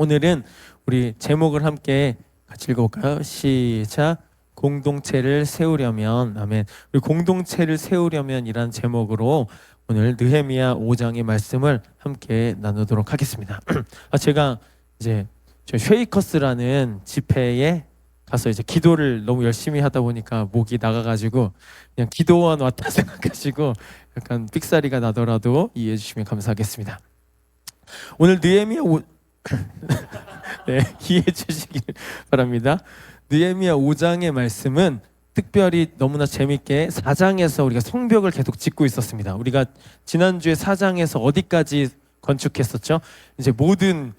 오늘은 우리 제목을 함께 같이 읽어볼까요? 시작. 공동체를 세우려면, 아멘. 우리 공동체를 세우려면이란 제목으로 오늘 느헤미야 5장의 말씀을 함께 나누도록 하겠습니다. 제가 이제 저 쉐이커스라는 집회에 가서 이제 기도를 너무 열심히 하다 보니까 목이 나가가지고 그냥 기도원 왔다 생각하시고 약간 삑사리가 나더라도 이해해 주시면 감사하겠습니다. 오늘 느헤미야 네, 이해해 주시길 바랍니다. 느헤미야 5장의 말씀은 특별히 너무나 재밌게 4장에서 우리가 성벽을 계속 짓고 있었습니다. 우리가 지난주에 4장에서 어디까지 건축했었죠? 이제 모든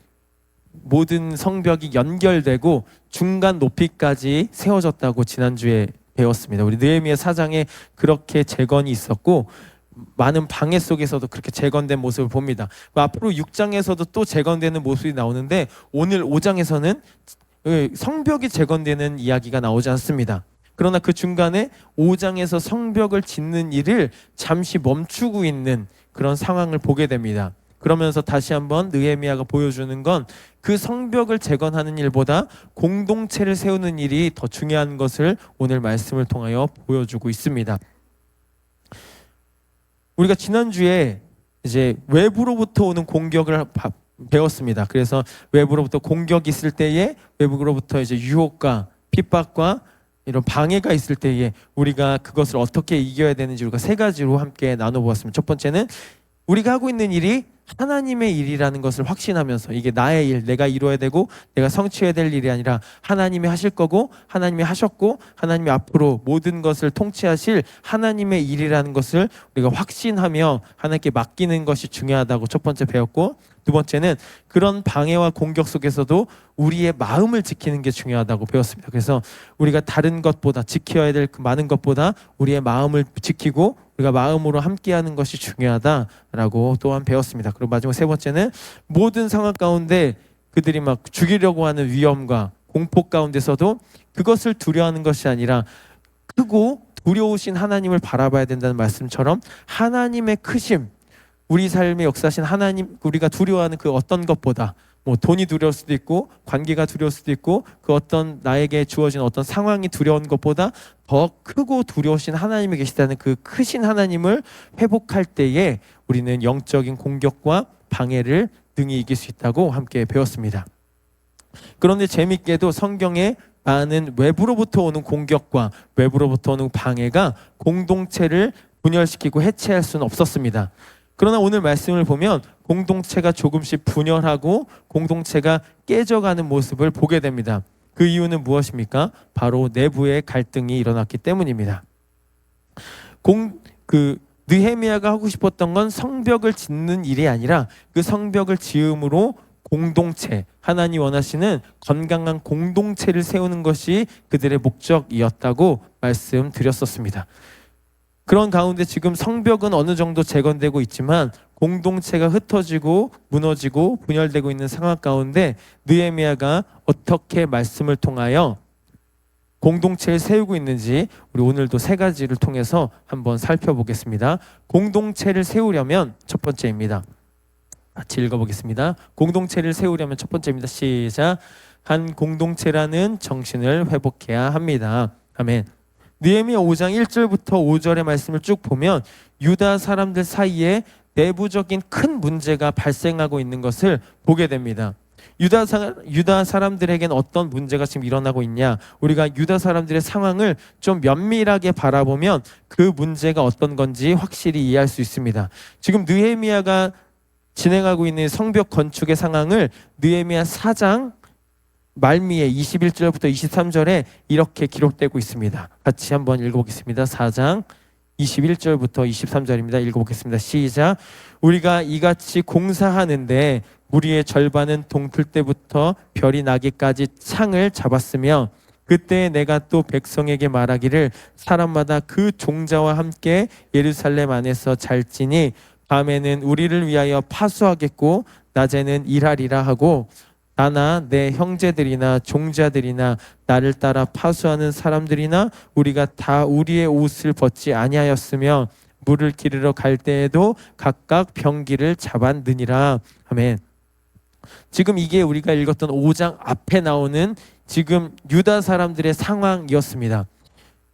성벽이 연결되고 중간 높이까지 세워졌다고 지난주에 배웠습니다. 우리 느헤미야 4장에 그렇게 재건이 있었고 많은 방해 속에서도 그렇게 재건된 모습을 봅니다. 앞으로 6장에서도 또 재건되는 모습이 나오는데 오늘 5장에서는 성벽이 재건되는 이야기가 나오지 않습니다. 그러나 그 중간에 5장에서 성벽을 짓는 일을 잠시 멈추고 있는 그런 상황을 보게 됩니다. 그러면서 다시 한번 느헤미야가 보여주는 건 그 성벽을 재건하는 일보다 공동체를 세우는 일이 더 중요한 것을 오늘 말씀을 통하여 보여주고 있습니다. 우리가 지난주에 이제 외부로부터 오는 공격을 배웠습니다. 그래서 외부로부터 공격이 있을 때에 외부로부터 이제 유혹과 핍박과 이런 방해가 있을 때에 우리가 그것을 어떻게 이겨야 되는지 우리가 세 가지로 함께 나눠보았습니다. 첫 번째는 우리가 하고 있는 일이 하나님의 일이라는 것을 확신하면서 이게 나의 일, 내가 이루어야 되고 내가 성취해야 될 일이 아니라 하나님이 하실 거고 하나님이 하셨고 하나님이 앞으로 모든 것을 통치하실 하나님의 일이라는 것을 우리가 확신하며 하나님께 맡기는 것이 중요하다고 첫 번째 배웠고, 두 번째는 그런 방해와 공격 속에서도 우리의 마음을 지키는 게 중요하다고 배웠습니다. 그래서 우리가 다른 것보다 지켜야 될 그 많은 것보다 우리의 마음을 지키고 우리가 마음으로 함께하는 것이 중요하다라고 또한 배웠습니다. 그리고 마지막 세 번째는 모든 상황 가운데 그들이 막 죽이려고 하는 위험과 공포 가운데서도 그것을 두려워하는 것이 아니라 크고 두려우신 하나님을 바라봐야 된다는 말씀처럼 하나님의 크심, 우리 삶에 역사하신 하나님, 우리가 두려워하는 그 어떤 것보다 뭐 돈이 두려울 수도 있고 관계가 두려울 수도 있고 그 어떤 나에게 주어진 어떤 상황이 두려운 것보다 더 크고 두려우신 하나님이 계시다는 그 크신 하나님을 회복할 때에 우리는 영적인 공격과 방해를 능히 이길 수 있다고 함께 배웠습니다. 그런데 재밌게도 성경에 많은 외부로부터 오는 공격과 외부로부터 오는 방해가 공동체를 분열시키고 해체할 수는 없었습니다. 그러나 오늘 말씀을 보면 공동체가 조금씩 분열하고 공동체가 깨져가는 모습을 보게 됩니다. 그 이유는 무엇입니까? 바로 내부의 갈등이 일어났기 때문입니다. 느헤미야가 하고 싶었던 건 성벽을 짓는 일이 아니라 그 성벽을 지음으로 공동체, 하나님 원하시는 건강한 공동체를 세우는 것이 그들의 목적이었다고 말씀드렸었습니다. 그런 가운데 지금 성벽은 어느 정도 재건되고 있지만 공동체가 흩어지고 무너지고 분열되고 있는 상황 가운데 느헤미야가 어떻게 말씀을 통하여 공동체를 세우고 있는지 우리 오늘도 세 가지를 통해서 한번 살펴보겠습니다. 공동체를 세우려면 첫 번째입니다. 같이 읽어보겠습니다. 공동체를 세우려면 첫 번째입니다. 시작. 한 공동체라는 정신을 회복해야 합니다. 아멘. 느헤미야 5장 1절부터 5절의 말씀을 쭉 보면 유다 사람들 사이에 내부적인 큰 문제가 발생하고 있는 것을 보게 됩니다. 유다 사람들에게는 어떤 문제가 지금 일어나고 있냐? 우리가 유다 사람들의 상황을 좀 면밀하게 바라보면 그 문제가 어떤 건지 확실히 이해할 수 있습니다. 지금 느헤미야가 진행하고 있는 성벽 건축의 상황을 느헤미야 4장 말미에 21절부터 23절에 이렇게 기록되고 있습니다. 같이 한번 읽어보겠습니다. 4장 21절부터 23절입니다. 읽어보겠습니다. 시작. 우리가 이같이 공사하는데 무리의 절반은 동틀 때부터 별이 나기까지 창을 잡았으며 그때 내가 또 백성에게 말하기를 사람마다 그 종자와 함께 예루살렘 안에서 잘지니 밤에는 우리를 위하여 파수하겠고 낮에는 일하리라 하고 나나 내 형제들이나 종자들이나 나를 따라 파수하는 사람들이나 우리가 다 우리의 옷을 벗지 아니하였으며 물을 기르러 갈 때에도 각각 병기를 잡았느니라. 아멘. 지금 이게 우리가 읽었던 5장 앞에 나오는 지금 유다 사람들의 상황이었습니다.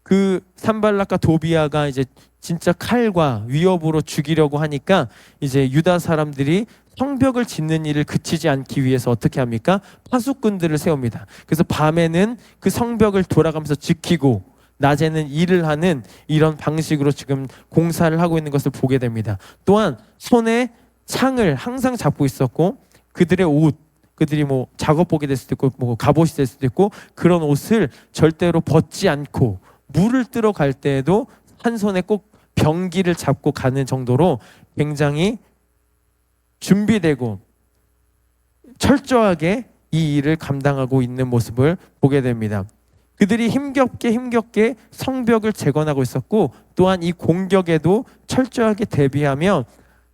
그 산발락과 도비아가 이제 진짜 칼과 위협으로 죽이려고 하니까 이제 유다 사람들이 성벽을 짓는 일을 그치지 않기 위해서 어떻게 합니까? 파수꾼들을 세웁니다. 그래서 밤에는 그 성벽을 돌아가면서 지키고 낮에는 일을 하는 이런 방식으로 지금 공사를 하고 있는 것을 보게 됩니다. 또한 손에 창을 항상 잡고 있었고 그들의 옷, 그들이 뭐 작업복이 될 수도 있고 뭐 갑옷이 될 수도 있고 그런 옷을 절대로 벗지 않고 물을 뜨러 갈 때에도 한 손에 꼭 병기를 잡고 가는 정도로 굉장히 준비되고 철저하게 이 일을 감당하고 있는 모습을 보게 됩니다. 그들이 힘겹게 성벽을 재건하고 있었고 또한 이 공격에도 철저하게 대비하며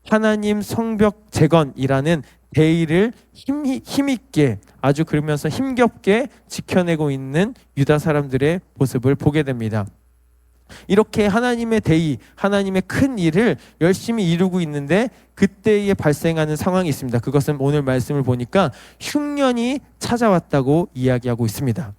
하나님 성벽 재건이라는 대의를 힘있게 아주 그러면서 힘겹게 지켜내고 있는 유다 사람들의 모습을 보게 됩니다. 이렇게 하나님의 대의, 하나님의 큰 일을 열심히 이루고 있는데 그때에 발생하는 상황이 있습니다. 그것은 오늘 말씀을 보니까 흉년이 찾아왔다고 이야기하고 있습니다.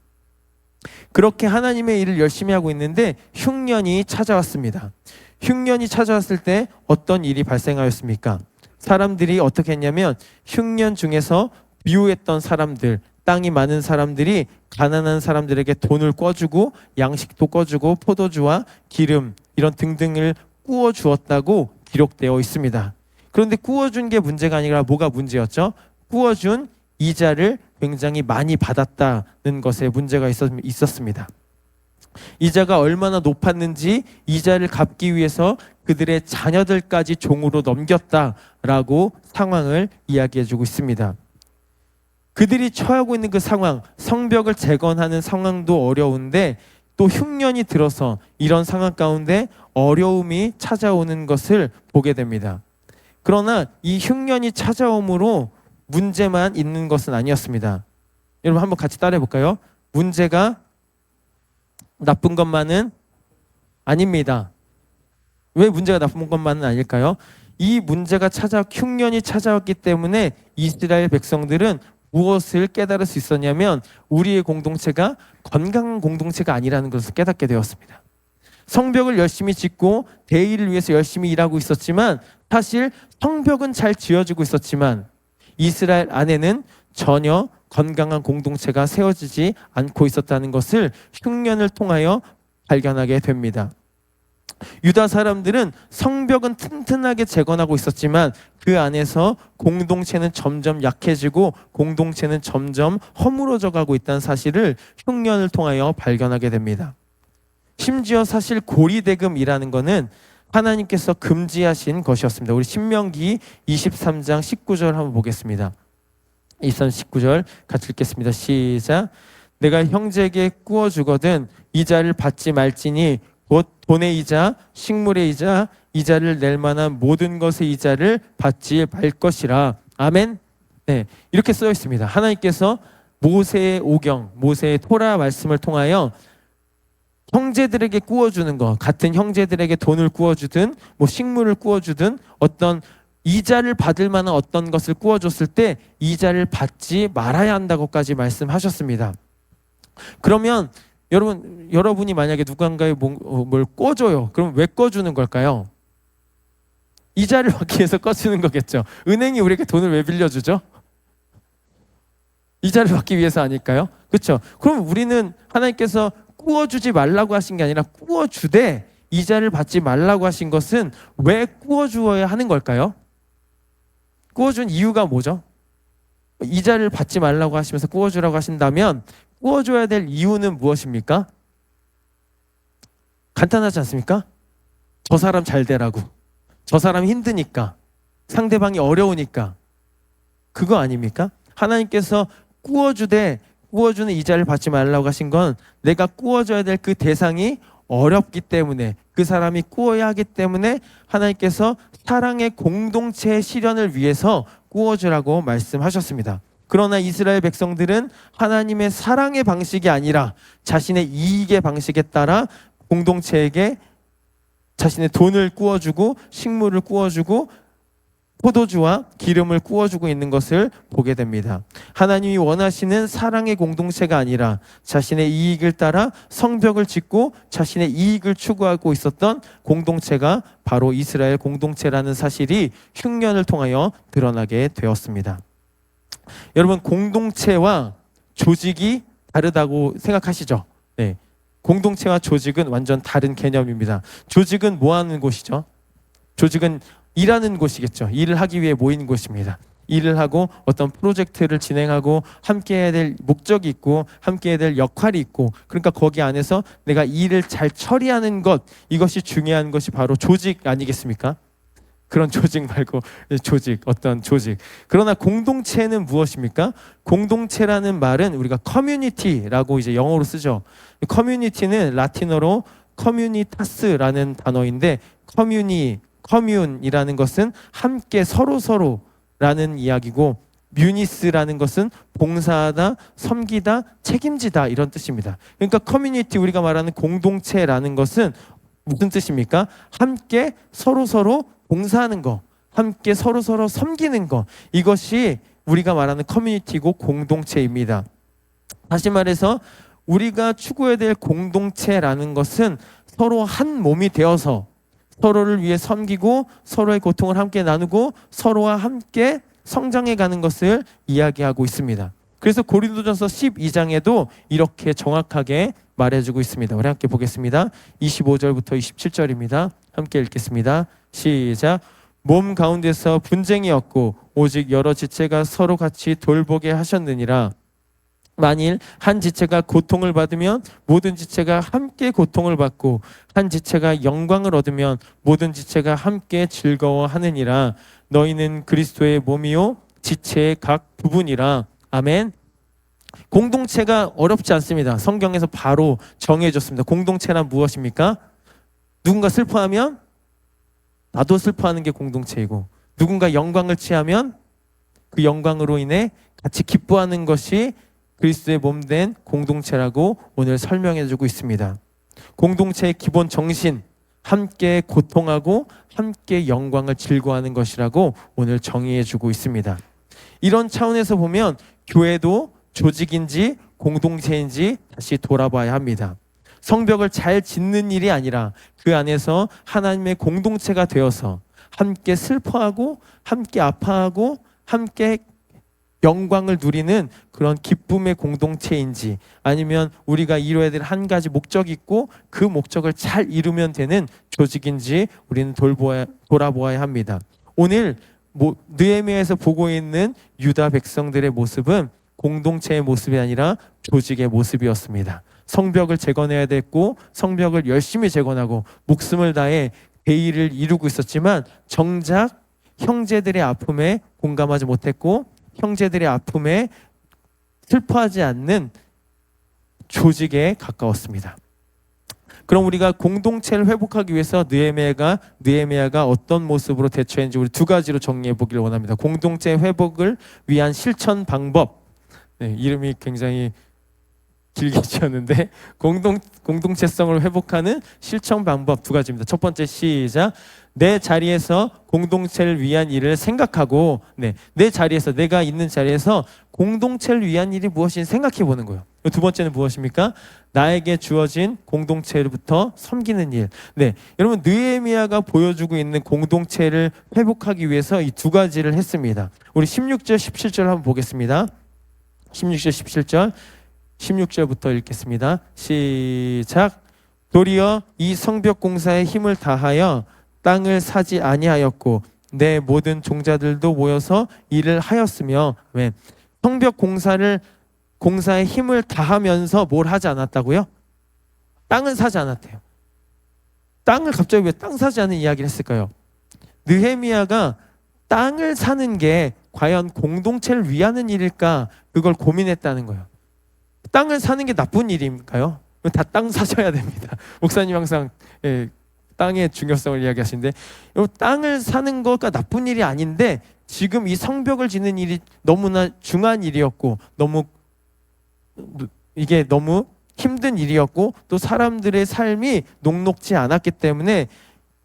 그렇게 하나님의 일을 열심히 하고 있는데 흉년이 찾아왔습니다. 흉년이 찾아왔을 때 어떤 일이 발생하였습니까? 사람들이 어떻게 했냐면 흉년 중에서 미워했던 사람들, 땅이 많은 사람들이 가난한 사람들에게 돈을 꿔주고 양식도 꿔주고 포도주와 기름 이런 등등을 꾸어 주었다고 기록되어 있습니다. 그런데 꾸어준 게 문제가 아니라 뭐가 문제였죠? 꾸어준 이자를 굉장히 많이 받았다는 것에 문제가 있었습니다. 이자가 얼마나 높았는지 이자를 갚기 위해서 그들의 자녀들까지 종으로 넘겼다라고 상황을 이야기해주고 있습니다. 그들이 처하고 있는 그 상황, 성벽을 재건하는 상황도 어려운데 또 흉년이 들어서 이런 상황 가운데 어려움이 찾아오는 것을 보게 됩니다. 그러나 이 흉년이 찾아옴으로 문제만 있는 것은 아니었습니다. 여러분 한번 같이 따라해 볼까요? 문제가 나쁜 것만은 아닙니다. 왜 문제가 나쁜 것만은 아닐까요? 이 문제가 흉년이 찾아왔기 때문에 이스라엘 백성들은 무엇을 깨달을 수 있었냐면 우리의 공동체가 건강한 공동체가 아니라는 것을 깨닫게 되었습니다. 성벽을 열심히 짓고 대의를 위해서 열심히 일하고 있었지만 사실 성벽은 잘 지어지고 있었지만 이스라엘 안에는 전혀 건강한 공동체가 세워지지 않고 있었다는 것을 흉년을 통하여 발견하게 됩니다. 유다 사람들은 성벽은 튼튼하게 재건하고 있었지만 그 안에서 공동체는 점점 약해지고 공동체는 점점 허물어져 가고 있다는 사실을 흉년을 통하여 발견하게 됩니다. 심지어 사실 고리대금이라는 것은 하나님께서 금지하신 것이었습니다. 우리 신명기 23장 19절 한번 보겠습니다. 19절 같이 읽겠습니다. 시작. 내가 형제에게 꾸어주거든 이자를 받지 말지니 곧 돈의 이자, 식물의 이자, 이자를 낼 만한 모든 것의 이자를 받지 말 것이라. 아멘. 네, 이렇게 써 있습니다. 하나님께서 모세의 오경, 모세의 토라 말씀을 통하여 형제들에게 꾸어주는 것, 같은 형제들에게 돈을 꾸어주든 뭐 식물을 꾸어주든 어떤 이자를 받을 만한 어떤 것을 꾸어줬을 때 이자를 받지 말아야 한다고까지 말씀하셨습니다. 그러면 여러분이 만약에 누군가에 뭘 꿔줘요. 그럼 왜 꿔주는 걸까요? 이자를 받기 위해서 꿔주는 거겠죠. 은행이 우리에게 돈을 왜 빌려주죠? 이자를 받기 위해서 아닐까요? 그렇죠. 그럼 우리는 하나님께서 꾸어주지 말라고 하신 게 아니라 꾸어주되 이자를 받지 말라고 하신 것은 왜 꾸어주어야 하는 걸까요? 꾸어준 이유가 뭐죠? 이자를 받지 말라고 하시면서 꾸어주라고 하신다면 꾸어줘야 될 이유는 무엇입니까? 간단하지 않습니까? 저 사람 잘 되라고, 저 사람 힘드니까, 상대방이 어려우니까, 그거 아닙니까? 하나님께서 꾸어주는 이자를 받지 말라고 하신 건 내가 꾸어줘야 될 그 대상이 어렵기 때문에, 그 사람이 꾸어야 하기 때문에 하나님께서 사랑의 공동체의 실현을 위해서 꾸어주라고 말씀하셨습니다. 그러나 이스라엘 백성들은 하나님의 사랑의 방식이 아니라 자신의 이익의 방식에 따라 공동체에게 자신의 돈을 꾸어주고 식물을 꾸어주고 포도주와 기름을 구워주고 있는 것을 보게 됩니다. 하나님이 원하시는 사랑의 공동체가 아니라 자신의 이익을 따라 성벽을 짓고 자신의 이익을 추구하고 있었던 공동체가 바로 이스라엘 공동체라는 사실이 흉년을 통하여 드러나게 되었습니다. 여러분, 공동체와 조직이 다르다고 생각하시죠? 네. 공동체와 조직은 완전 다른 개념입니다. 조직은 뭐 하는 곳이죠? 조직은 일하는 곳이겠죠. 일을 하기 위해 모인 곳입니다. 일을 하고 어떤 프로젝트를 진행하고 함께 해야 될 목적이 있고 함께 해야 될 역할이 있고, 그러니까 거기 안에서 내가 일을 잘 처리하는 것, 이것이 중요한 것이 바로 조직 아니겠습니까? 그런 조직 말고 어떤 조직. 그러나 공동체는 무엇입니까? 공동체라는 말은 우리가 커뮤니티라고 이제 영어로 쓰죠. 커뮤니티는 라틴어로 커뮤니타스라는 단어인데, 커뮤니이라는 것은 함께 서로라는 이야기고, 뮤니스라는 것은 봉사하다, 섬기다, 책임지다, 이런 뜻입니다. 그러니까 커뮤니티, 우리가 말하는 공동체라는 것은 무슨 뜻입니까? 함께 서로 봉사하는 거, 함께 서로 섬기는 거, 이것이 우리가 말하는 커뮤니티고 공동체입니다. 다시 말해서 우리가 추구해야 될 공동체라는 것은 서로 한 몸이 되어서 서로를 위해 섬기고 서로의 고통을 함께 나누고 서로와 함께 성장해 가는 것을 이야기하고 있습니다. 그래서 고린도전서 12장에도 이렇게 정확하게 말해주고 있습니다. 우리 함께 보겠습니다. 25절부터 27절입니다. 함께 읽겠습니다. 시작. 몸 가운데서 분쟁이 없고 오직 여러 지체가 서로 같이 돌보게 하셨느니라. 만일 한 지체가 고통을 받으면 모든 지체가 함께 고통을 받고, 한 지체가 영광을 얻으면 모든 지체가 함께 즐거워하느니라. 너희는 그리스도의 몸이요 지체의 각 부분이라. 아멘. 공동체가 어렵지 않습니다. 성경에서 바로 정해졌습니다. 공동체란 무엇입니까? 누군가 슬퍼하면 나도 슬퍼하는 게 공동체이고, 누군가 영광을 취하면 그 영광으로 인해 같이 기뻐하는 것이 그리스도의 몸된 공동체라고 오늘 설명해주고 있습니다. 공동체의 기본 정신, 함께 고통하고 함께 영광을 즐거워하는 것이라고 오늘 정의해주고 있습니다. 이런 차원에서 보면 교회도 조직인지 공동체인지 다시 돌아봐야 합니다. 성벽을 잘 짓는 일이 아니라 그 안에서 하나님의 공동체가 되어서 함께 슬퍼하고 함께 아파하고 함께 영광을 누리는 그런 기쁨의 공동체인지, 아니면 우리가 이루어야 될 한 가지 목적이 있고 그 목적을 잘 이루면 되는 조직인지 우리는 돌아보아야 합니다. 오늘 느헤미야에서 보고 있는 유다 백성들의 모습은 공동체의 모습이 아니라 조직의 모습이었습니다. 성벽을 재건해야 됐고 성벽을 열심히 재건하고 목숨을 다해 대의를 이루고 있었지만 정작 형제들의 아픔에 공감하지 못했고 형제들의 아픔에 슬퍼하지 않는 조직에 가까웠습니다. 그럼 우리가 공동체를 회복하기 위해서 느헤미야가 어떤 모습으로 대처했는지 우리 두 가지로 정리해 보길 원합니다. 공동체 회복을 위한 실천 방법. 네, 이름이 굉장히 길게 지었는데 공동체성을 회복하는 실천 방법 두 가지입니다. 첫 번째, 시작. 내 자리에서 공동체를 위한 일을 생각하고, 내 자리에서, 내가 있는 자리에서 공동체를 위한 일이 무엇인지 생각해 보는 거예요. 두 번째는 무엇입니까? 나에게 주어진 공동체로부터 섬기는 일. 여러분, 느헤미야가 보여주고 있는 공동체를 회복하기 위해서 이 두 가지를 했습니다. 우리 16절 17절 한번 보겠습니다. 16절 17절 16절부터 읽겠습니다. 시작. 도리어 이 성벽 공사에 힘을 다하여 땅을 사지 아니하였고 내 모든 종자들도 모여서 일을 하였으며, 성벽 공사에 힘을 다하면서 뭘 하지 않았다고요? 땅은 사지 않았대요. 땅을 갑자기 왜 땅 사지 않은 이야기를 했을까요? 느헤미야가 땅을 사는 게 과연 공동체를 위하는 일일까, 그걸 고민했다는 거예요. 땅을 사는 게 나쁜 일인가요? 다 땅 사셔야 됩니다. 목사님 항상 땅의 중요성을 이야기하시는데, 땅을 사는 거가 나쁜 일이 아닌데 지금 이 성벽을 짓는 일이 너무나 중요한 일이었고 이게 너무 힘든 일이었고 또 사람들의 삶이 녹록지 않았기 때문에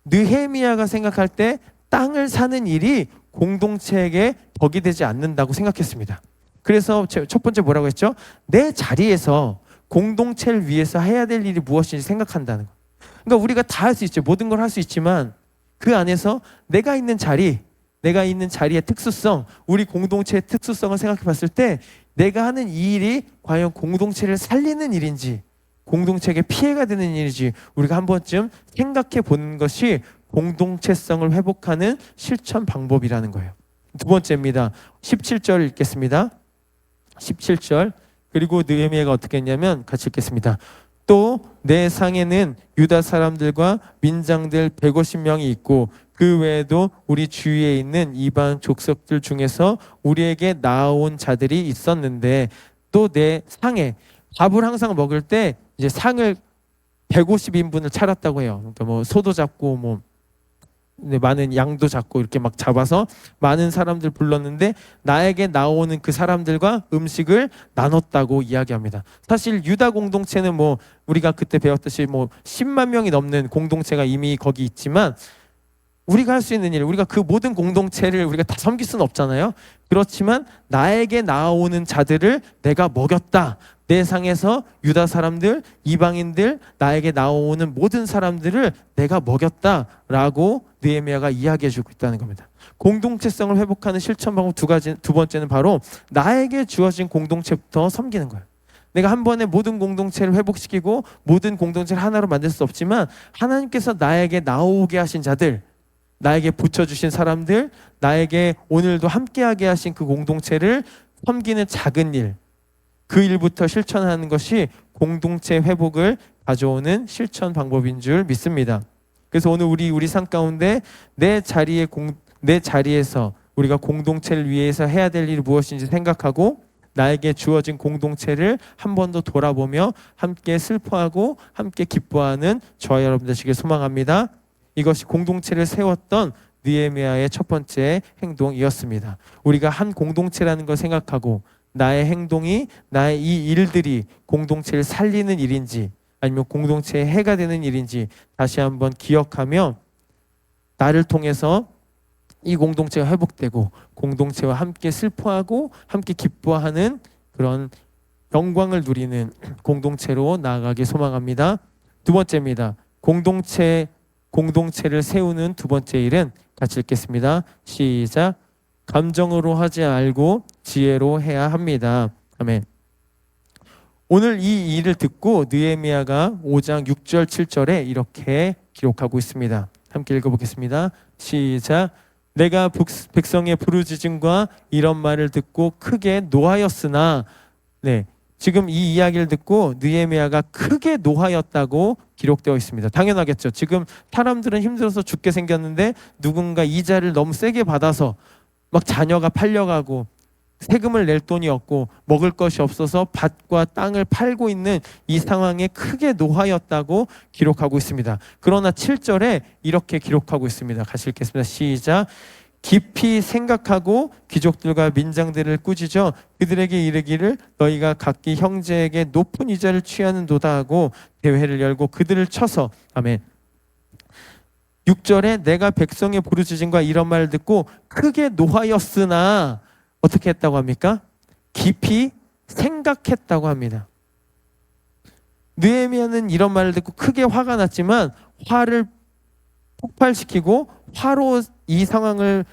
느헤미야가 생각할 때 땅을 사는 일이 공동체에게 덕이 되지 않는다고 생각했습니다. 그래서 첫 번째 뭐라고 했죠? 내 자리에서 공동체를 위해서 해야 될 일이 무엇인지 생각한다는 거. 그러니까 우리가 다 할 수 있죠. 모든 걸 할 수 있지만 그 안에서 내가 있는 자리의 특수성, 우리 공동체의 특수성을 생각해 봤을 때 내가 하는 이 일이 과연 공동체를 살리는 일인지 공동체에게 피해가 되는 일인지 우리가 한 번쯤 생각해 보는 것이 공동체성을 회복하는 실천 방법이라는 거예요. 두 번째입니다. 17절 읽겠습니다. 17절. 그리고 느헤미야가 어떻게 했냐면 같이 읽겠습니다. 또 내 상에는 유다 사람들과 민장들 150명이 있고 그 외에도 우리 주위에 있는 이방 족속들 중에서 우리에게 나아온 자들이 있었는데 또 내 상에 밥을 항상 먹을 때 이제 상을 150인분을 차렸다고 해요. 그러니까 뭐 소도 잡고 뭐 많은 양도 잡고 이렇게 막 잡아서 많은 사람들 불렀는데 나에게 나오는 그 사람들과 음식을 나눴다고 이야기합니다. 사실 유다 공동체는 뭐 우리가 그때 배웠듯이 뭐 10만 명이 넘는 공동체가 이미 거기 있지만 우리가 할 수 있는 일, 우리가 그 모든 공동체를 우리가 다 섬길 수는 없잖아요. 그렇지만 나에게 나오는 자들을 내가 먹였다. 내 상에서 유다 사람들, 이방인들, 나에게 나오는 모든 사람들을 내가 먹였다라고 느헤미야가 이야기해 주고 있다는 겁니다. 공동체성을 회복하는 실천 방법 두 번째는 바로 나에게 주어진 공동체부터 섬기는 거예요. 내가 한 번에 모든 공동체를 회복시키고 모든 공동체를 하나로 만들 수 없지만 하나님께서 나에게 나오게 하신 자들, 나에게 붙여주신 사람들, 나에게 오늘도 함께하게 하신 그 공동체를 섬기는 작은 일, 그 일부터 실천하는 것이 공동체 회복을 가져오는 실천 방법인 줄 믿습니다. 그래서 오늘 우리 삶 가운데 내 자리에서 우리가 공동체를 위해서 해야 될 일이 무엇인지 생각하고 나에게 주어진 공동체를 한 번 더 돌아보며 함께 슬퍼하고 함께 기뻐하는 저와 여러분 되시길 소망합니다. 이것이 공동체를 세웠던 느헤미야의 첫 번째 행동이었습니다. 우리가 한 공동체라는 걸 생각하고 나의 행동이, 나의 이 일들이 공동체를 살리는 일인지 아니면 공동체에 해가 되는 일인지 다시 한번 기억하며 나를 통해서 이 공동체가 회복되고 공동체와 함께 슬퍼하고 함께 기뻐하는 그런 영광을 누리는 공동체로 나아가길 소망합니다. 두 번째입니다. 공동체를 세우는 두 번째 일은 같이 읽겠습니다. 시작. 감정으로 하지 말고 지혜로 해야 합니다. 아멘. 오늘 이 일을 듣고 느헤미야가 5장 6절 7절에 이렇게 기록하고 있습니다. 함께 읽어보겠습니다. 시작. 내가 백성의 부르짖음과 이런 말을 듣고 크게 노하였으나, 지금 이 이야기를 듣고 느헤미야가 크게 노하였다고 기록되어 있습니다. 당연하겠죠. 지금 사람들은 힘들어서 죽게 생겼는데 누군가 이자를 너무 세게 받아서 막 자녀가 팔려가고 세금을 낼 돈이 없고 먹을 것이 없어서 밭과 땅을 팔고 있는 이 상황에 크게 노하였다고 기록하고 있습니다. 그러나 7절에 이렇게 기록하고 있습니다. 같이 읽겠습니다. 시작. 깊이 생각하고 귀족들과 민장들을 꾸짖어 그들에게 이르기를 너희가 각기 형제에게 높은 이자를 취하는도다 하고 대회를 열고 그들을 쳐서 아멘. 6절에 내가 백성의 부르짖음과 이런 말을 듣고 크게 노하였으나 어떻게 했다고 합니까? 깊이 생각했다고 합니다. 느헤미야는 이런 말을 듣고 크게 화가 났지만 화를 폭발시키고 화로 이 상황을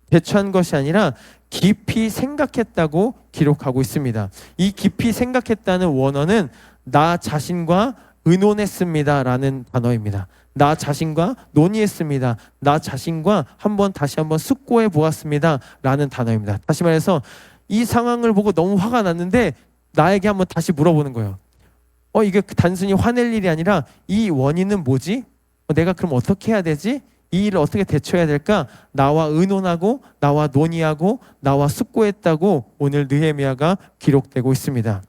대처한 것이 아니라 깊이 생각했다고 기록하고 있습니다. 이 깊이 생각했다는 원어는 나 자신과 의논했습니다 라는 단어입니다. 나 자신과 논의했습니다. 나 자신과 다시 한번 숙고해 보았습니다 라는 단어입니다. 다시 말해서 이 상황을 보고 너무 화가 났는데 나에게 한번 다시 물어보는 거예요. 이게 단순히 화낼 일이 아니라 이 원인은 뭐지? 내가 그럼 어떻게 해야 되지? 이 일을 어떻게 대처해야 될까? 나와 의논하고 나와 논의하고 나와 숙고했다고 오늘 느헤미야가 기록되고 있습니다.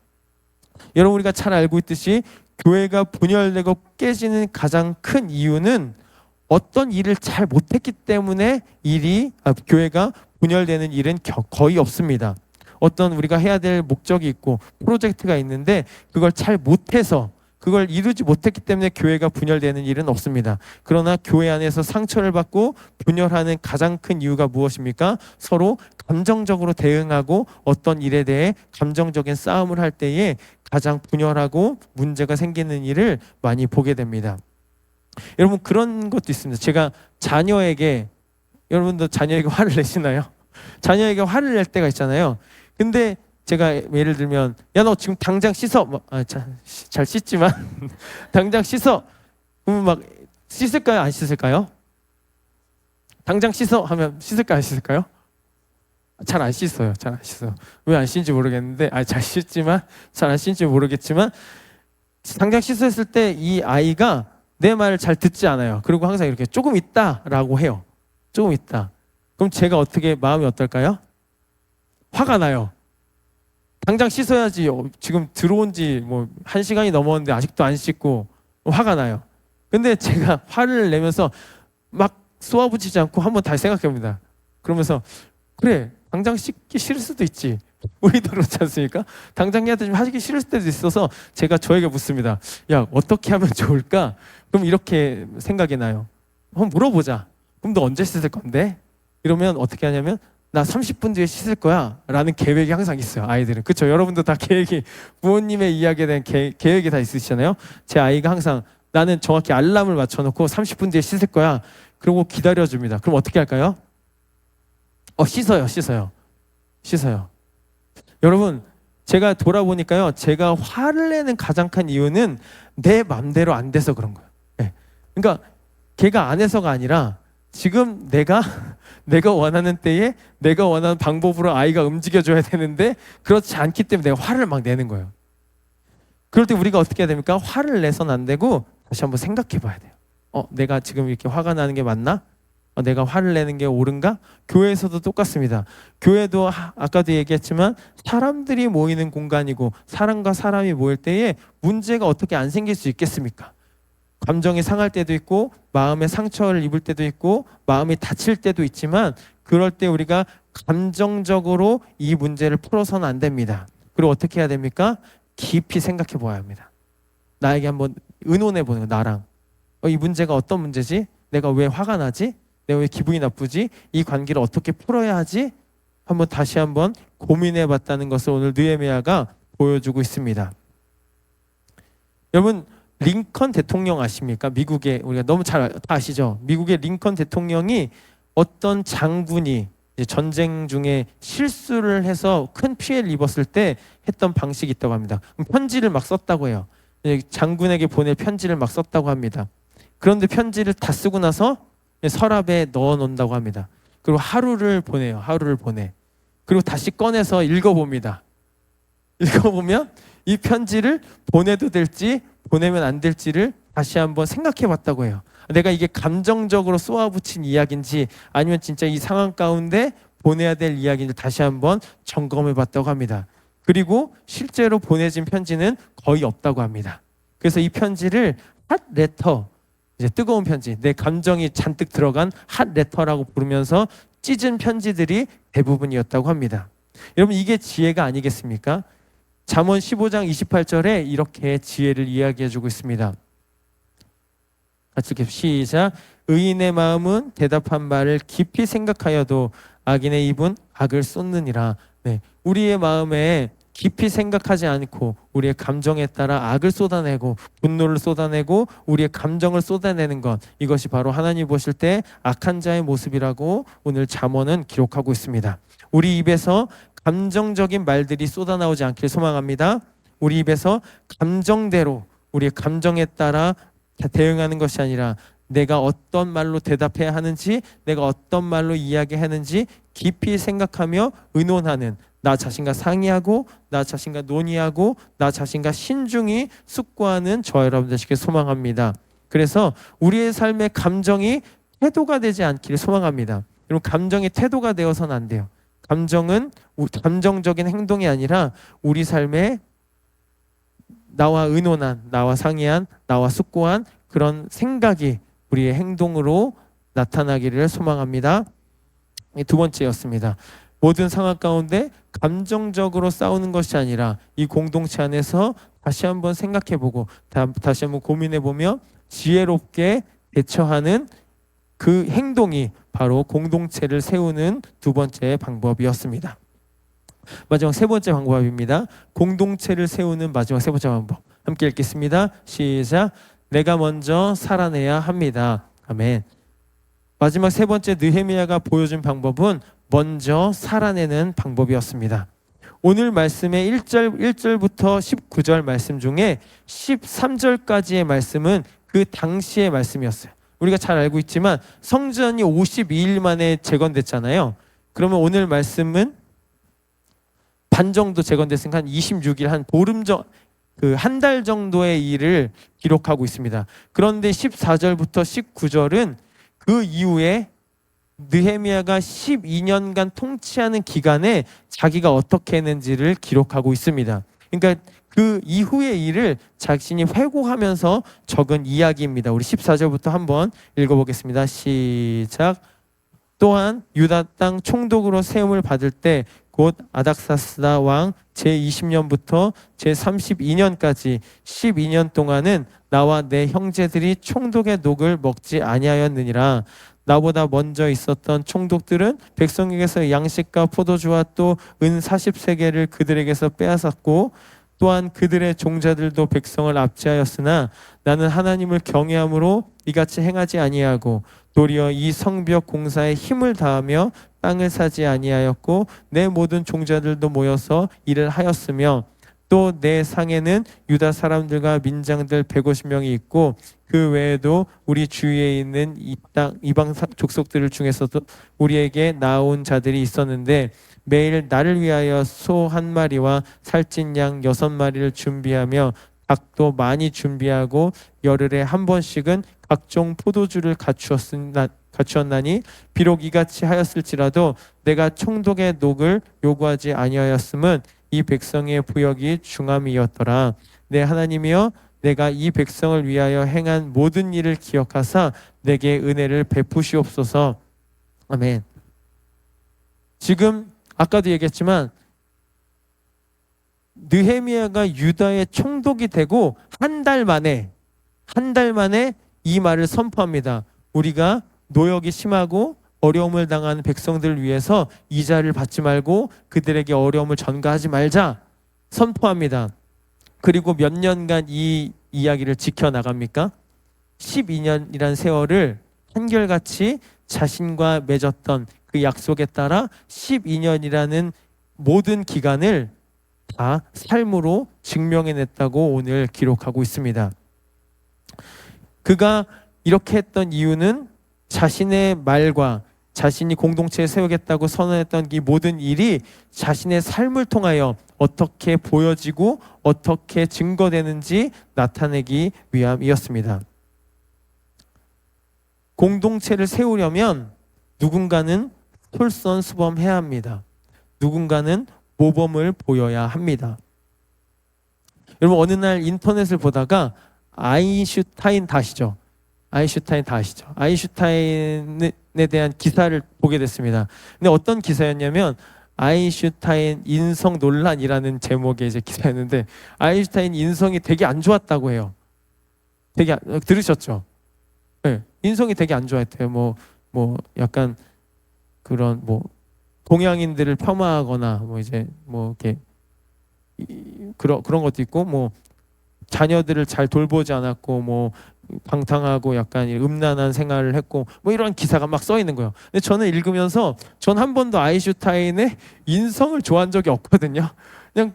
여러분, 우리가 잘 알고 있듯이 교회가 분열되고 깨지는 가장 큰 이유는 어떤 일을 잘 못했기 때문에 교회가 분열되는 일은 거의 없습니다. 어떤 우리가 해야 될 목적이 있고 프로젝트가 있는데 그걸 잘 못해서 그걸 이루지 못했기 때문에 교회가 분열되는 일은 없습니다. 그러나 교회 안에서 상처를 받고 분열하는 가장 큰 이유가 무엇입니까? 서로 감정적으로 대응하고 어떤 일에 대해 감정적인 싸움을 할 때에 가장 분열하고 문제가 생기는 일을 많이 보게 됩니다. 여러분, 그런 것도 있습니다. 제가 자녀에게, 여러분도 자녀에게 화를 내시나요? 자녀에게 화를 낼 때가 있잖아요. 근데 제가 예를 들면, 야, 너 지금 당장 씻어. 잘 씻지만 당장 씻어. 그러면 막 씻을까요? 안 씻을까요? 당장 씻어 하면 씻을까요? 안 씻을까요? 잘 안 씻어요. 잘 안 씻어요. 왜 안 씻는지 모르겠는데, 잘 씻지만, 잘 안 씻는지 모르겠지만, 당장 씻었을 때 이 아이가 내 말을 잘 듣지 않아요. 그리고 항상 이렇게 조금 있다라고 해요. 조금 있다. 그럼 제가 어떻게, 마음이 어떨까요? 화가 나요. 당장 씻어야지. 지금 들어온 지 뭐 1시간이 넘었는데 아직도 안 씻고 화가 나요. 근데 제가 화를 내면서 막 쏘아붙이지 않고 한번 다시 생각해봅니다. 그러면서 그래, 당장 씻기 싫을 수도 있지. 우리도 그렇지 않습니까? 당장 해야 되지만 하기 싫을 때도 있어서 제가 저에게 묻습니다. 야, 어떻게 하면 좋을까? 그럼 이렇게 생각이 나요. 한번 물어보자. 그럼 너 언제 씻을 건데? 이러면 어떻게 하냐면, 나 30분 뒤에 씻을 거야 라는 계획이 항상 있어요. 아이들은. 그렇죠? 여러분도 다 계획이, 부모님의 이야기에 대한 계획이 다 있으시잖아요. 제 아이가 항상, 나는 정확히 알람을 맞춰놓고 30분 뒤에 씻을 거야. 그러고 기다려줍니다. 그럼 어떻게 할까요? 씻어요. 여러분, 제가 돌아보니까요, 제가 화를 내는 가장 큰 이유는 내 맘대로 안 돼서 그런 거예요. 네. 그러니까 걔가 안 해서가 아니라 지금 내가 원하는 때에 내가 원하는 방법으로 아이가 움직여줘야 되는데 그렇지 않기 때문에 내가 화를 막 내는 거예요. 그럴 때 우리가 어떻게 해야 됩니까? 화를 내서는 안 되고 다시 한번 생각해 봐야 돼요. 내가 지금 이렇게 화가 나는 게 맞나? 내가 화를 내는 게 옳은가? 교회에서도 똑같습니다. 교회도 아까도 얘기했지만 사람들이 모이는 공간이고 사람과 사람이 모일 때에 문제가 어떻게 안 생길 수 있겠습니까? 감정이 상할 때도 있고 마음의 상처를 입을 때도 있고 마음이 다칠 때도 있지만 그럴 때 우리가 감정적으로 이 문제를 풀어서는 안 됩니다. 그리고 어떻게 해야 됩니까? 깊이 생각해 보아야 합니다. 나에게 한번 의논해 보는 거예요. 나랑 이 문제가 어떤 문제지? 내가 왜 화가 나지? 내가 왜 기분이 나쁘지? 이 관계를 어떻게 풀어야 하지? 다시 한번 고민해 봤다는 것을 오늘 느헤미야가 보여주고 있습니다. 여러분, 링컨 대통령 아십니까? 미국의, 우리가 너무 잘 아시죠? 미국의 링컨 대통령이 어떤 장군이 전쟁 중에 실수를 해서 큰 피해를 입었을 때 했던 방식이 있다고 합니다. 편지를 막 썼다고 해요. 장군에게 보낼 편지를 막 썼다고 합니다. 그런데 편지를 다 쓰고 나서 서랍에 넣어 놓는다고 합니다. 그리고 하루를 보내요. 그리고 다시 꺼내서 읽어봅니다. 읽어보면 이 편지를 보내도 될지 보내면 안 될지를 다시 한번 생각해 봤다고 해요. 내가 이게 감정적으로 쏘아붙인 이야기인지 아니면 진짜 이 상황 가운데 보내야 될 이야기인지 다시 한번 점검해 봤다고 합니다. 그리고 실제로 보내진 편지는 거의 없다고 합니다. 그래서 이 편지를 핫 레터, 이제 뜨거운 편지, 내 감정이 잔뜩 들어간 핫 레터라고 부르면서 찢은 편지들이 대부분이었다고 합니다. 여러분, 이게 지혜가 아니겠습니까? 잠언 15장 28절에 이렇게 지혜를 이야기해주고 있습니다. 같이 이렇게 시작. 의인의 마음은 대답한 말을 깊이 생각하여도 악인의 입은 악을 쏟느니라. 네, 우리의 마음에 깊이 생각하지 않고 우리의 감정에 따라 악을 쏟아내고 분노를 쏟아내고 우리의 감정을 쏟아내는 것, 이것이 바로 하나님 보실 때 악한 자의 모습이라고 오늘 잠언은 기록하고 있습니다. 우리 입에서 감정적인 말들이 쏟아나오지 않길 소망합니다. 우리 입에서 감정대로 우리의 감정에 따라 대응하는 것이 아니라 내가 어떤 말로 대답해야 하는지, 내가 어떤 말로 이야기하는지 깊이 생각하며 의논하는, 나 자신과 상의하고 나 자신과 논의하고 나 자신과 신중히 숙고하는 저와 여러분 되시길 소망합니다. 그래서 우리의 삶의 감정이 태도가 되지 않기를 소망합니다. 여러분, 감정이 태도가 되어서는 안 돼요. 감정은 감정적인 행동이 아니라 우리 삶에 나와 의논한, 나와 상의한, 나와 숙고한 그런 생각이 우리의 행동으로 나타나기를 소망합니다. 두 번째였습니다. 모든 상황 가운데 감정적으로 싸우는 것이 아니라 이 공동체 안에서 다시 한번 생각해보고 다시 한번 고민해보며 지혜롭게 대처하는 그 행동이 바로 공동체를 세우는 두 번째 방법이었습니다. 마지막 세 번째 방법입니다. 공동체를 세우는 마지막 세 번째 방법. 함께 읽겠습니다. 시작. 내가 먼저 살아내야 합니다. 아멘. 마지막 세 번째 느헤미야가 보여준 방법은 먼저 살아내는 방법이었습니다. 오늘 말씀의 1절부터 19절 말씀 중에 13절까지의 말씀은 그 당시의 말씀이었어요. 우리가 잘 알고 있지만 성전이 52일 만에 재건됐잖아요. 그러면 오늘 말씀은 반 정도 재건됐으니까 한 26일, 한 보름 한 달 정도의 일을 기록하고 있습니다. 그런데 14절부터 19절은 그 이후에 느헤미야가 12년간 통치하는 기간에 자기가 어떻게 했는지를 기록하고 있습니다. 그러니까 그 이후의 일을 자신이 회고하면서 적은 이야기입니다. 우리 14절부터 한번 읽어보겠습니다. 시작. 또한 유다 땅 총독으로 세움을 받을 때 곧 아닥사스다 왕 제20년부터 제32년까지 12년 동안은 나와 내 형제들이 총독의 녹을 먹지 아니하였느니라. 나보다 먼저 있었던 총독들은 백성에게서 양식과 포도주와 또 은 40세겔을 그들에게서 빼앗았고 또한 그들의 종자들도 백성을 압제하였으나 나는 하나님을 경외함으로 이같이 행하지 아니하고 도리어 이 성벽 공사에 힘을 다하며 땅을 사지 아니하였고 내 모든 종자들도 모여서 일을 하였으며 또 내 상에는 유다 사람들과 민장들 150명이 있고 그 외에도 우리 주위에 있는 이방 족속들 중에서도 우리에게 나온 자들이 있었는데 매일 나를 위하여 소 한 마리와 살찐 양 6마리를 준비하며 닭도 많이 준비하고 열흘에 한 번씩은 각종 포도주를 갖추었나니 비록 이같이 하였을지라도 내가 총독의 녹을 요구하지 아니하였음은 이 백성의 부역이 중함이었더라. 내 하나님이여 내가 이 백성을 위하여 행한 모든 일을 기억하사 내게 은혜를 베푸시옵소서. 아멘. 지금 아까도 얘기했지만 느헤미야가 유다의 총독이 되고 한 달 만에 이 말을 선포합니다. 우리가 노역이 심하고 어려움을 당하는 백성들을 위해서 이자를 받지 말고 그들에게 어려움을 전가하지 말자 선포합니다. 그리고 몇 년간 이 이야기를 지켜나갑니까? 12년이란 세월을 한결같이 자신과 맺었던 그 약속에 따라 12년이라는 모든 기간을 다 삶으로 증명해냈다고 오늘 기록하고 있습니다. 그가 이렇게 했던 이유는 자신의 말과 자신이 공동체에 세우겠다고 선언했던 이 모든 일이 자신의 삶을 통하여 어떻게 보여지고 어떻게 증거되는지 나타내기 위함이었습니다. 공동체를 세우려면 누군가는 솔선수범해야 합니다. 누군가는 모범을 보여야 합니다. 여러분 어느 날 인터넷을 보다가 아인슈타인 다 아시죠? 아인슈타인에 대한 기사를 보게 됐습니다. 근데 어떤 기사였냐면 아인슈타인 인성 논란이라는 제목의 이제 기사였는데 아인슈타인 인성이 되게 안 좋았다고 해요. 들으셨죠? 네, 인성이 되게 안 좋았대요. 뭐 약간 그런 동양인들을 폄하하거나 이렇게 그런 것도 있고 자녀들을 잘 돌보지 않았고 방탕하고 약간 음란한 생활을 했고 이런 기사가 막 써 있는 거예요. 근데 저는 읽으면서 전 한 번도 아인슈타인의 인성을 좋아한 적이 없거든요. 그냥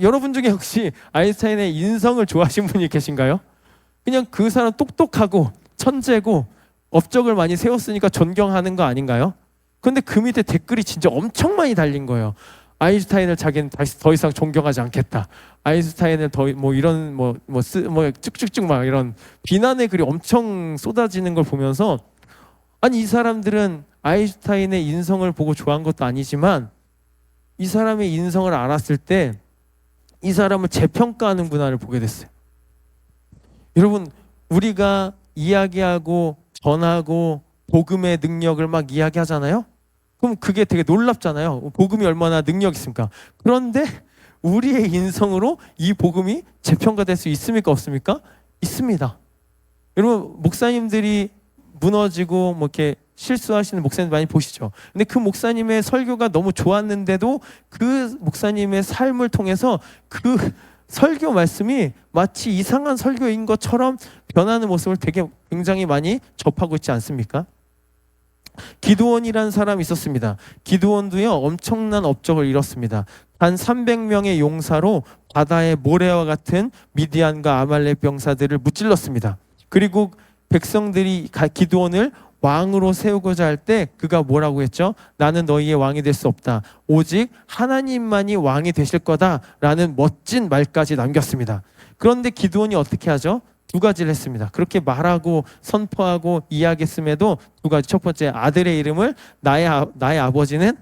여러분 중에 혹시 아인슈타인의 인성을 좋아하신 분이 계신가요? 그냥 그 사람 똑똑하고 천재고 업적을 많이 세웠으니까 존경하는 거 아닌가요? 근데 그 밑에 댓글이 진짜 엄청 많이 달린 거예요. 아인슈타인을 자기는 다시 더 이상 존경하지 않겠다. 아인슈타인을 쭉쭉쭉 막 이런 비난의 글이 엄청 쏟아지는 걸 보면서 아니 이 사람들은 아인슈타인의 인성을 보고 좋아한 것도 아니지만 이 사람의 인성을 알았을 때 이 사람을 재평가하는구나를 보게 됐어요. 여러분 우리가 이야기하고 전하고 복음의 능력을 막 이야기하잖아요. 그럼 그게 되게 놀랍잖아요. 복음이 얼마나 능력이 있습니까? 그런데 우리의 인성으로 이 복음이 재평가될 수 있습니까? 없습니까? 있습니다. 여러분, 목사님들이 무너지고 뭐 이렇게 실수하시는 목사님 많이 보시죠. 근데 그 목사님의 설교가 너무 좋았는데도 그 목사님의 삶을 통해서 그 설교 말씀이 마치 이상한 설교인 것처럼 변하는 모습을 되게 굉장히 많이 접하고 있지 않습니까? 기드온이라는 사람이 있었습니다. 기드온도요, 엄청난 업적을 이뤘습니다. 단 300명의 용사로 바다의 모래와 같은 미디안과 아말렉 병사들을 무찔렀습니다. 그리고 백성들이 기드온을 왕으로 세우고자 할 때 그가 뭐라고 했죠? 나는 너희의 왕이 될 수 없다. 오직 하나님만이 왕이 되실 거다라는 멋진 말까지 남겼습니다. 그런데 기드온이 어떻게 하죠? 두 가지를 했습니다. 그렇게 말하고 선포하고 이야기했음에도 두 가지. 첫 번째, 아들의 이름을 나의 아버지는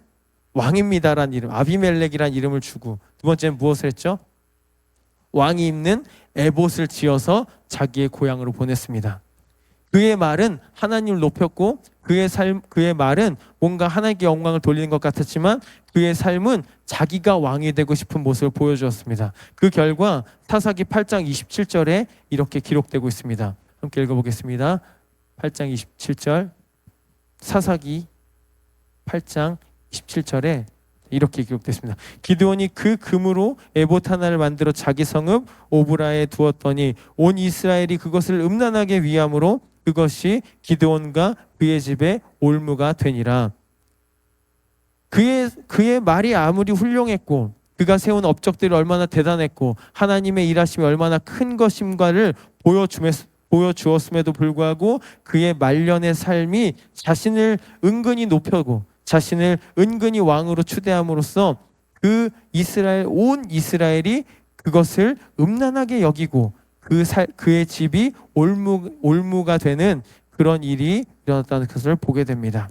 왕입니다라는 이름, 아비멜렉이라는 이름을 주고, 두 번째는 무엇을 했죠? 왕이 입는 에봇을 지어서 자기의 고향으로 보냈습니다. 그의 말은 하나님을 높였고 그의 말은 뭔가 하나님께 영광을 돌리는 것 같았지만 그의 삶은 자기가 왕이 되고 싶은 모습을 보여주었습니다. 그 결과 사사기 8장 27절에 이렇게 기록되고 있습니다. 함께 읽어보겠습니다. 8장 27절, 사사기 8장 27절에 이렇게 기록됐습니다. 기드온이 그 금으로 에봇 하나를 만들어 자기 성읍 오브라에 두었더니 온 이스라엘이 그것을 음란하게 위함으로 그것이 기드온과 그의 집에 올무가 되니라. 그의 말이 아무리 훌륭했고 그가 세운 업적들이 얼마나 대단했고 하나님의 일하심이 얼마나 큰 것임과를 보여주었음에도 불구하고 그의 말년의 삶이 자신을 은근히 높여고 자신을 은근히 왕으로 추대함으로써 온 이스라엘이 그것을 음란하게 여기고 그의 집이 올무가 되는 그런 일이 일어났다는 것을 보게 됩니다.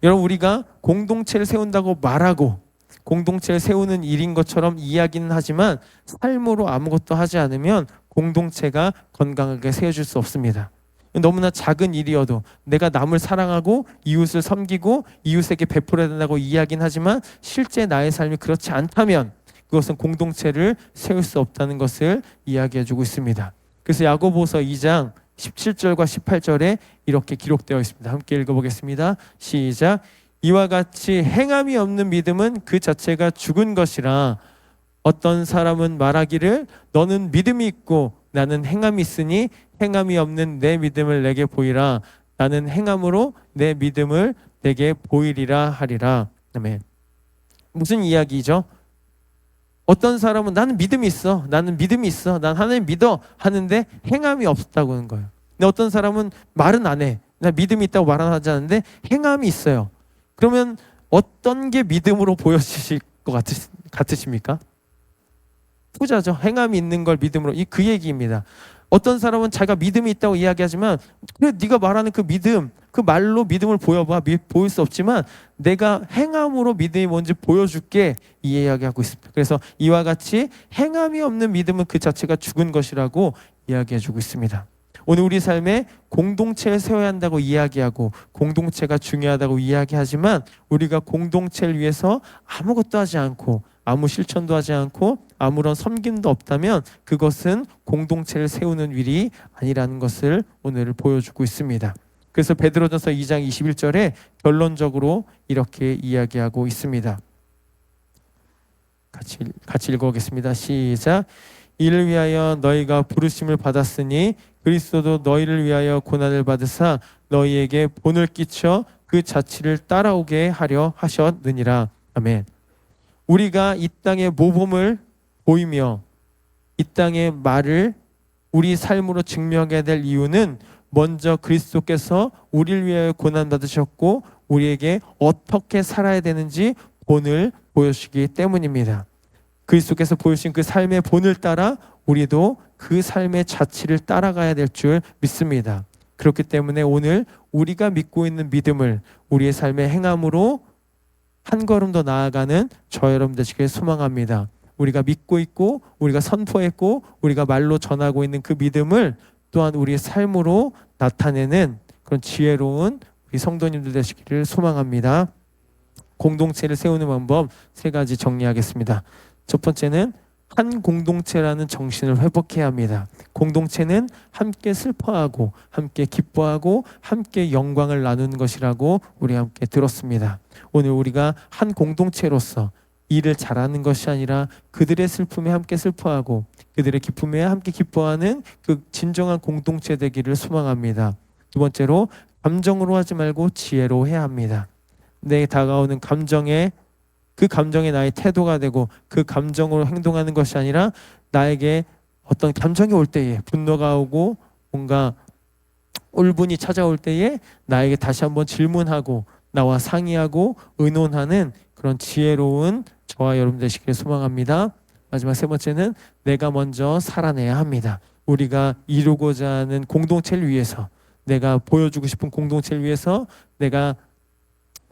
여러분, 우리가 공동체를 세운다고 말하고 공동체를 세우는 일인 것처럼 이야기는 하지만 삶으로 아무것도 하지 않으면 공동체가 건강하게 세워질 수 없습니다. 너무나 작은 일이어도 내가 남을 사랑하고 이웃을 섬기고 이웃에게 베풀어야 된다고 이야기는 하지만 실제 나의 삶이 그렇지 않다면 그것은 공동체를 세울 수 없다는 것을 이야기해주고 있습니다. 그래서 야고보서 2장 17절과 18절에 이렇게 기록되어 있습니다. 함께 읽어보겠습니다. 시작. 이와 같이 행함이 없는 믿음은 그 자체가 죽은 것이라. 어떤 사람은 말하기를 너는 믿음이 있고 나는 행함이 있으니 행함이 없는 내 믿음을 내게 보이라. 나는 행함으로 내 믿음을 내게 보이리라 하리라. 아멘. 무슨 이야기죠? 어떤 사람은 나는 믿음이 있어, 나는 믿음이 있어, 난 하나님 믿어 하는데 행함이 없다고 하는 거예요. 근데 어떤 사람은 말은 안 해, 나 믿음이 있다고 말은 하지 않는데 행함이 있어요. 그러면 어떤 게 믿음으로 보여지실 것 같으십니까? 후자죠. 행함이 있는 걸 믿음으로. 그 얘기입니다. 어떤 사람은 자기가 믿음이 있다고 이야기하지만 그래, 네가 말하는 그 믿음, 그 말로 믿음을 보여봐. 보일 수 없지만 내가 행함으로 믿음이 뭔지 보여줄게, 이 이야기하고 있습니다. 그래서 이와 같이 행함이 없는 믿음은 그 자체가 죽은 것이라고 이야기해주고 있습니다. 오늘 우리 삶에 공동체를 세워야 한다고 이야기하고 공동체가 중요하다고 이야기하지만 우리가 공동체를 위해서 아무것도 하지 않고 아무 실천도 하지 않고 아무런 섬김도 없다면 그것은 공동체를 세우는 일이 아니라는 것을 오늘 보여주고 있습니다. 그래서 베드로전서 2장 21절에 결론적으로 이렇게 이야기하고 있습니다. 같이 읽어보겠습니다. 시작. 이를 위하여 너희가 부르심을 받았으니 그리스도도 너희를 위하여 고난을 받으사 너희에게 본을 끼쳐 그 자취를 따라오게 하려 하셨느니라. 아멘. 우리가 이 땅의 모범을 보이며 이 땅의 말을 우리 삶으로 증명해야 될 이유는 먼저 그리스도께서 우리를 위하여 고난받으셨고 우리에게 어떻게 살아야 되는지 본을 보여주시기 때문입니다. 그리스도께서 보여주신 그 삶의 본을 따라 우리도 그 삶의 자취를 따라가야 될 줄 믿습니다. 그렇기 때문에 오늘 우리가 믿고 있는 믿음을 우리의 삶의 행함으로 한 걸음 더 나아가는 저 여러분 되시길 소망합니다. 우리가 믿고 있고 우리가 선포했고 우리가 말로 전하고 있는 그 믿음을 또한 우리의 삶으로 나타내는 그런 지혜로운 우리 성도님들 되시기를 소망합니다. 공동체를 세우는 방법 3가지 정리하겠습니다. 첫 번째는 한 공동체라는 정신을 회복해야 합니다. 공동체는 함께 슬퍼하고 함께 기뻐하고 함께 영광을 나누는 것이라고 우리 함께 들었습니다. 오늘 우리가 한 공동체로서 일을 잘하는 것이 아니라 그들의 슬픔에 함께 슬퍼하고 그들의 기쁨에 함께 기뻐하는 그 진정한 공동체 되기를 소망합니다. 두 번째로 감정으로 하지 말고 지혜로 해야 합니다. 내 다가오는 감정에 그 감정이 나의 태도가 되고 그 감정으로 행동하는 것이 아니라 나에게 어떤 감정이 올 때에 분노가 오고 뭔가 울분이 찾아올 때에 나에게 다시 한번 질문하고 나와 상의하고 의논하는 그런 지혜로운 저와 여러분 되시기를 소망합니다. 마지막 세 번째는 내가 먼저 살아내야 합니다. 우리가 이루고자 하는 공동체를 위해서 내가 보여주고 싶은 공동체를 위해서 내가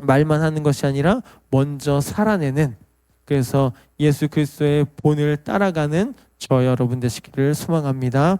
말만 하는 것이 아니라 먼저 살아내는, 그래서 예수 그리스도의 본을 따라가는 저 여러분 되시기를 소망합니다.